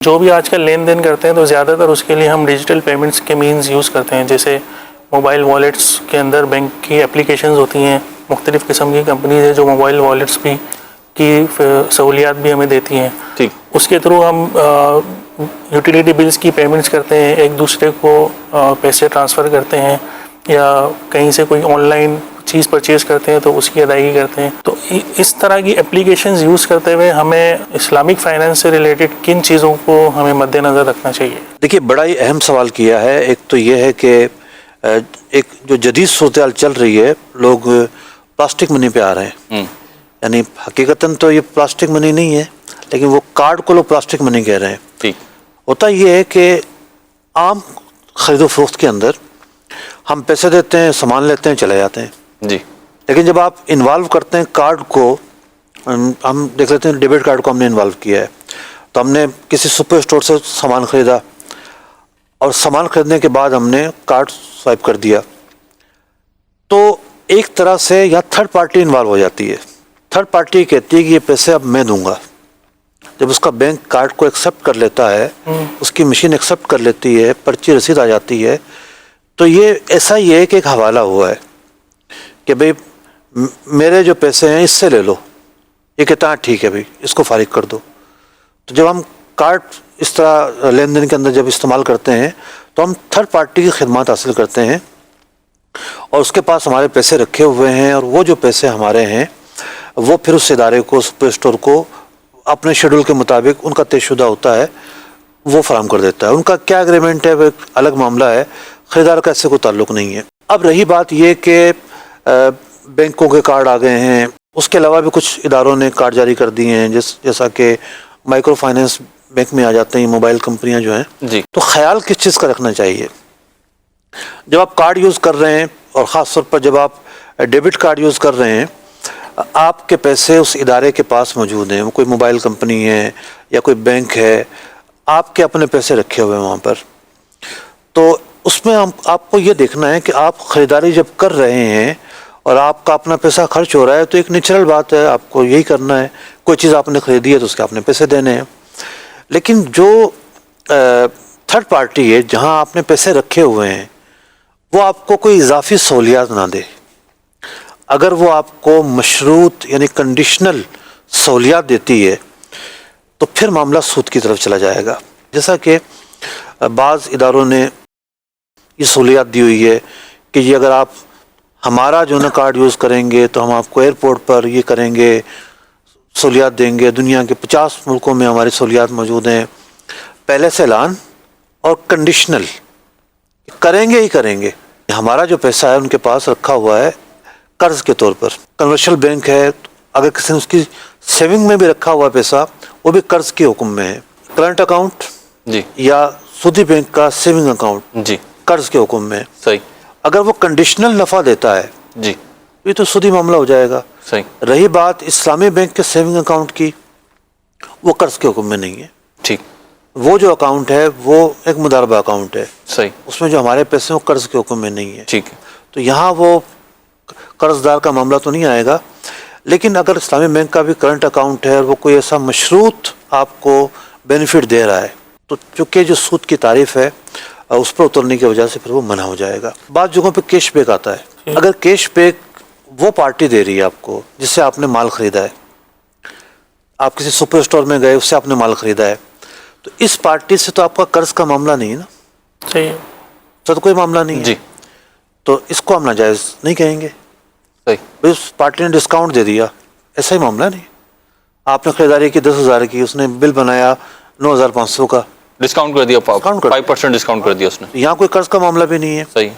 جو بھی آج کل لین دین کرتے ہیں تو زیادہ تر اس کے لیے ہم ڈیجیٹل پیمنٹس کے مینز یوز کرتے ہیں، جیسے موبائل والیٹس کے اندر بینک کی اپلیکیشنز ہوتی ہیں، مختلف قسم کی کمپنیز ہیں جو موبائل والیٹس بھی کی سہولیات بھی ہمیں دیتی ہیں. ٹھیک. اس کے تھرو ہم یوٹیلیٹی بلز کی پیمنٹس کرتے ہیں، ایک دوسرے کو پیسے ٹرانسفر کرتے ہیں، یا کہیں سے کوئی آن لائن چیز پرچیز کرتے ہیں تو اس کی ادائیگی کرتے ہیں. تو اس طرح کی اپلیکیشنز یوز کرتے ہوئے ہمیں اسلامک فائنینس سے ریلیٹڈ کن چیزوں کو ہمیں مد نظر رکھنا چاہیے؟ دیکھیے، بڑا ہی اہم سوال کیا ہے. ایک تو یہ ہے کہ ایک جو جدید صورتحال چل رہی ہے، لوگ پلاسٹک منی پہ آ رہے ہیں. یعنی حقیقتاً تو یہ پلاسٹک منی نہیں ہے، لیکن وہ کارڈ کو لوگ پلاسٹک منی کہہ رہے ہیں. ٹھیک. ہوتا یہ ہے کہ عام خرید و فروخت کے اندر ہم پیسے دیتے ہیں، سامان لیتے ہیں، چلے جاتے ہیں. جی. لیکن جب آپ انوالو کرتے ہیں کارڈ کو، ہم دیکھ لیتے ہیں ڈیبٹ کارڈ کو ہم نے انوالو کیا ہے، تو ہم نے کسی سپر اسٹور سے سامان خریدا، اور سامان خریدنے کے بعد ہم نے کارڈ سوائپ کر دیا، تو ایک طرح سے یا تھرڈ پارٹی انوالو ہو جاتی ہے. تھرڈ پارٹی کہتی ہے کہ یہ پیسے اب میں دوں گا. جب اس کا بینک کارڈ کو ایکسیپٹ کر لیتا ہے، اس کی مشین ایکسیپٹ کر لیتی ہے، پرچی رسید آ جاتی ہے، تو یہ ایسا ہی ہے کہ ایک حوالہ ہوا ہے کہ بھئی میرے جو پیسے ہیں اس سے لے لو. یہ کہتا ہے ٹھیک ہے بھئی اس کو فارغ کر دو. تو جب ہم کارڈ اس طرح لین دین کے اندر جب استعمال کرتے ہیں تو ہم تھرڈ پارٹی کی خدمات حاصل کرتے ہیں، اور اس کے پاس ہمارے پیسے رکھے ہوئے ہیں، اور وہ جو پیسے ہمارے ہیں وہ پھر اس ادارے کو، سپر اسٹور کو اپنے شیڈول کے مطابق ان کا طے شدہ ہوتا ہے، وہ فراہم کر دیتا ہے. ان کا کیا اگریمنٹ ہے وہ ایک الگ معاملہ ہے، خریدار کا اس سے کوئی تعلق نہیں ہے. اب رہی بات یہ کہ بینکوں کے کارڈ آ گئے ہیں، اس کے علاوہ بھی کچھ اداروں نے کارڈ جاری کر دیے ہیں، جیسا کہ مائکرو فائنینس بینک میں آ جاتے ہیں موبائل کمپنیاں جو ہیں. جی. تو خیال کس چیز کا رکھنا چاہیے جب آپ کارڈ یوز کر رہے ہیں، اور خاص طور پر جب آپ ڈیبٹ کارڈ یوز کر رہے ہیں، آپ کے پیسے اس ادارے کے پاس موجود ہیں، وہ کوئی موبائل کمپنی ہے یا کوئی بینک ہے، آپ کے اپنے پیسے رکھے ہوئے ہیں وہاں پر. تو اس میں آپ کو یہ دیکھنا ہے کہ آپ خریداری جب کر رہے ہیں اور آپ کا اپنا پیسہ خرچ ہو رہا ہے، تو ایک نیچرل بات ہے، آپ کو یہی کرنا ہے. کوئی چیز آپ نے خریدی ہے تو اس کے اپنے پیسے دینے ہیں. لیکن جو تھرڈ پارٹی ہے جہاں آپ نے پیسے رکھے ہوئے ہیں، وہ آپ کو کوئی اضافی سہولیات نہ دے. اگر وہ آپ کو مشروط یعنی کنڈیشنل سہولیات دیتی ہے تو پھر معاملہ سود کی طرف چلا جائے گا. جیسا کہ بعض اداروں نے یہ سہولیات دی ہوئی ہے کہ یہ اگر آپ ہمارا جو نا کارڈ یوز کریں گے تو ہم آپ کو ایئرپورٹ پر یہ کریں گے، سہولیات دیں گے. دنیا کے 50 ملکوں میں ہماری سہولیات موجود ہیں. پہلے سے اعلان اور کنڈیشنل، کریں گے ہی کریں گے. ہمارا جو پیسہ ہے ان کے پاس رکھا ہوا ہے قرض کے طور پر. کمرشل بینک ہے، اگر کسی نے اس کی سیونگ میں بھی رکھا ہوا پیسہ، وہ بھی قرض کے حکم میں ہے. کرنٹ اکاؤنٹ جی یا سودی بینک کا سیونگ اکاؤنٹ جی قرض کے حکم میں ہے. صحیح. اگر وہ کنڈیشنل نفع دیتا ہے جی یہ تو سودی معاملہ ہو جائے گا. صحیح. رہی بات اسلامی بینک کے سیونگ اکاؤنٹ کی، وہ قرض کے حکم میں نہیں ہے. ٹھیک. وہ جو اکاؤنٹ ہے وہ ایک مضاربہ اکاؤنٹ ہے. صحیح. اس میں جو ہمارے پیسے ہیں وہ قرض کے حکم میں نہیں ہے. ٹھیک ہے. تو یہاں وہ قرض دار کا معاملہ تو نہیں آئے گا. لیکن اگر اسلامی بینک کا بھی کرنٹ اکاؤنٹ ہے اور وہ کوئی ایسا مشروط آپ کو بینیفٹ دے رہا ہے، تو چونکہ جو سود کی تعریف ہے اس پر اترنے کی وجہ سے پھر وہ منع ہو جائے گا. بعض جگہوں پہ کیش بیک آتا ہے. اگر کیش بیک وہ پارٹی دے رہی ہے آپ کو جس سے آپ نے مال خریدا ہے، آپ کسی سپر اسٹور میں گئے، اس سے آپ نے مال خریدا ہے، تو اس پارٹی سے تو آپ کا قرض کا معاملہ نہیں ہے نا. صحیح. تو کوئی معاملہ نہیں ہے. جی. تو اس کو ہم ناجائز نہیں کہیں گے. صحیح. اس پارٹی نے ڈسکاؤنٹ دے دیا، ایسا ہی معاملہ نہیں. آپ نے خریداری کی 10,000 کی، اس نے بل بنایا 9,500 کا، ڈسکاؤنٹ کر دیا، 5% ڈسکاؤنٹ کر دیا اس نے. یہاں کوئی قرض کا معاملہ بھی نہیں ہے. صحیح.